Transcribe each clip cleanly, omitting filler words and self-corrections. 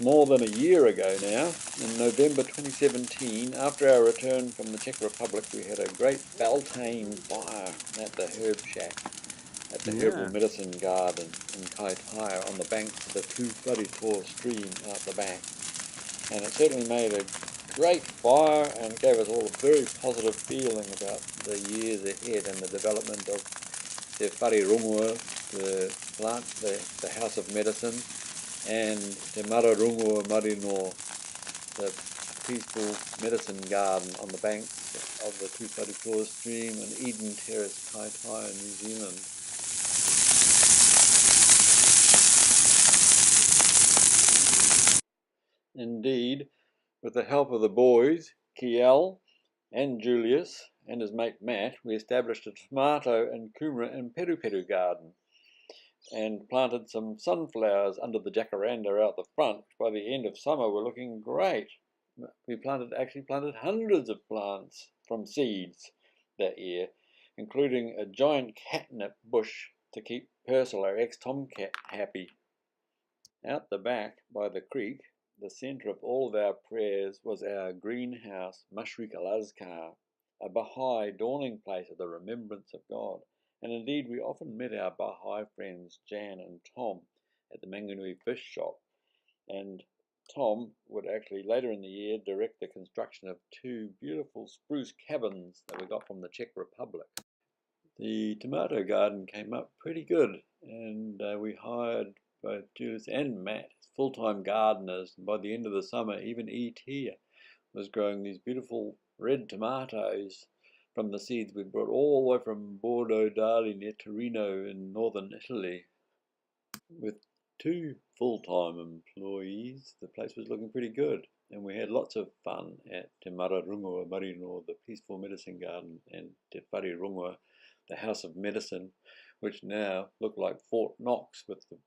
more than a year ago now, in November 2017, after our return from the Czech Republic, we had a great Beltane fire at the HerbShack, at the Herbal Medicine Garden in Kaitaia on the banks of the Te Whare stream out the back. And it certainly made a great fire and gave us all a very positive feeling about the years ahead and the development of Te Whare Rongoa, the plant, the house of medicine, and Te Mara Rongoa Marino, the peaceful medicine garden on the banks of the Te Whare stream and Eden Terrace, Kaitaia, New Zealand. Indeed, with the help of the boys, Kiel and Julius and his mate Matt, we established a tomato and kumara and peru garden and planted some sunflowers under the jacaranda out the front, which by the end of summer were looking great. We actually planted hundreds of plants from seeds that year, including a giant catnip bush to keep Purcell, our ex-tomcat, happy. Out the back by the creek, the centre of all of our prayers was our greenhouse, Mashrik al-Azkar, a Baha'i dawning place of the remembrance of God. And indeed, we often met our Baha'i friends, Jan and Tom, at the Manganui fish shop. And Tom would actually, later in the year, direct the construction of 2 beautiful spruce cabins that we got from the Czech Republic. The tomato garden came up pretty good, and we hired both Julius and Matt as full-time gardeners. And by the end of the summer, even E.T. was growing these beautiful red tomatoes from the seeds we brought all the way from Bordeaux d'Ali near Torino in northern Italy. With 2 full-time employees, the place was looking pretty good, and we had lots of fun at Te Mara Rongoa Marino, the peaceful medicine garden, and Te Whare Rongoa, the house of medicine, which now look like Fort Knox with the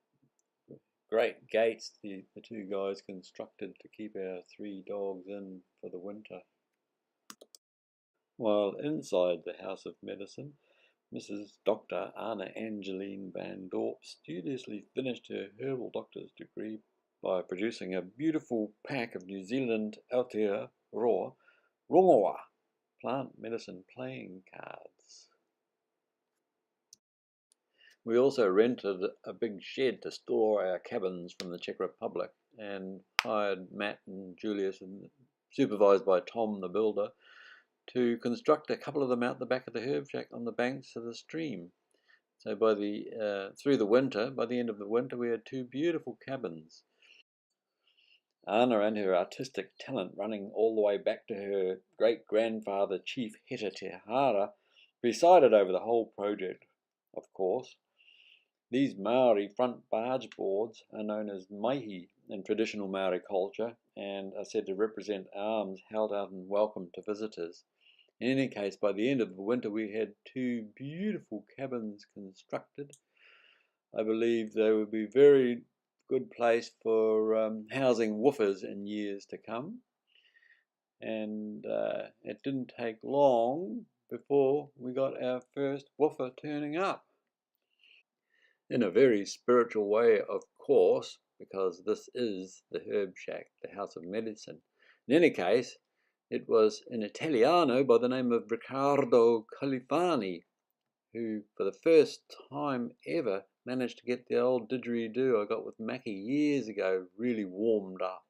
great gates the 2 guys constructed to keep our 3 dogs in for the winter. While inside the house of medicine, Mrs. Dr. Anna Angeline Van Dorp studiously finished her herbal doctor's degree by producing a beautiful pack of New Zealand Aotearoa Rongoa plant medicine playing cards. We also rented a big shed to store our cabins from the Czech Republic and hired Matt and Julius, and supervised by Tom the builder, to construct a couple of them out the back of the HerbShack on the banks of the stream. So through the winter, by the end of the winter, we had 2 beautiful cabins. Anna and her artistic talent running all the way back to her great-grandfather, Chief Heta Te Hara, presided over the whole project, of course. These Maori front barge boards are known as maihi in traditional Maori culture and are said to represent arms held out in welcome to visitors. In any case, by the end of the winter, we had 2 beautiful cabins constructed. I believe they would be a very good place for housing woofers in years to come. And it didn't take long before we got our first woofer turning up. In a very spiritual way, of course, because this is the HerbShack, the house of medicine. In any case, it was an Italiano by the name of Riccardo Califani who, for the first time ever, managed to get the old didgeridoo I got with Mackie years ago really warmed up.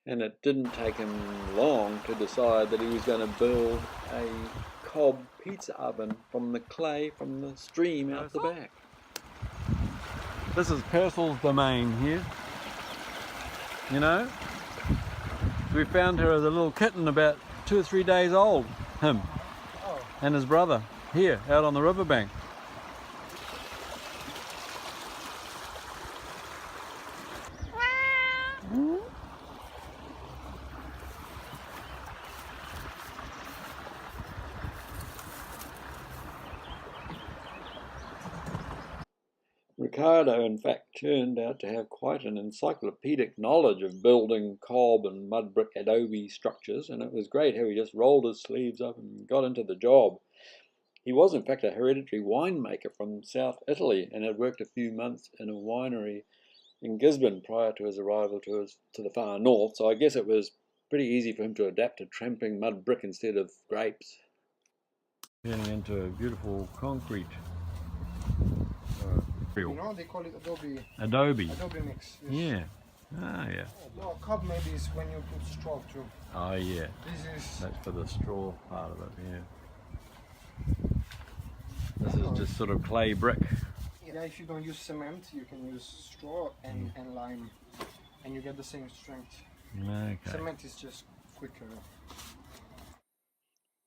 And it didn't take him long to decide that he was going to build a Cob Pizza Oven from the clay from the stream out the back. This is Purcell's domain here. You know? We found her as a little kitten about 2 or 3 days old, him and his brother, here out on the riverbank. Riccardo, in fact, turned out to have quite an encyclopedic knowledge of building cob and mud brick adobe structures, and it was great how he just rolled his sleeves up and got into the job. He was, in fact, a hereditary winemaker from South Italy and had worked a few months in a winery in Gisborne prior to his arrival to the far north, so I guess it was pretty easy for him to adapt to tramping mud brick instead of grapes. Turning into a beautiful concrete. You know, they call it Adobe. Adobe. Adobe mix. Yes. Yeah. Ah, yeah. No, cob maybe is when you put straw too. Oh, yeah. This is. That's for the straw part of it, yeah. This is just sort of clay brick. Yeah, if you don't use cement, you can use straw and lime, and you get the same strength. Okay. Cement is just quicker.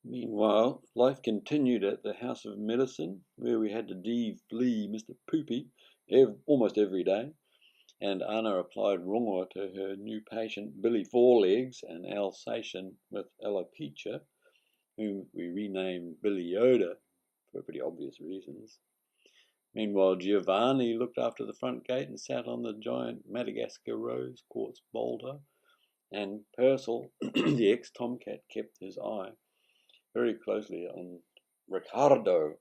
Meanwhile, life continued at the House of Medicine, where we had to de-flea Mr. Poopy almost every day, and Anna applied rongoa to her new patient, Billy Fourlegs, an Alsatian with alopecia, whom we renamed Billy Yoda for pretty obvious reasons. Meanwhile, Giovanni looked after the front gate and sat on the giant Madagascar rose quartz boulder, and Purcell, the ex-tomcat, kept his eye very closely on Riccardo,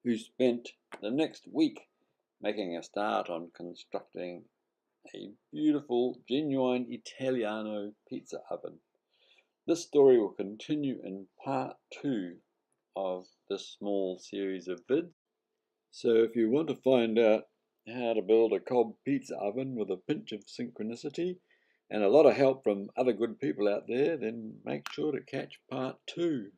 who spent the next week making a start on constructing a beautiful, genuine Italiano pizza oven. This story will continue in part 2 of this small series of vids. So if you want to find out how to build a Cob pizza oven with a pinch of synchronicity and a lot of help from other good people out there, then make sure to catch part 2.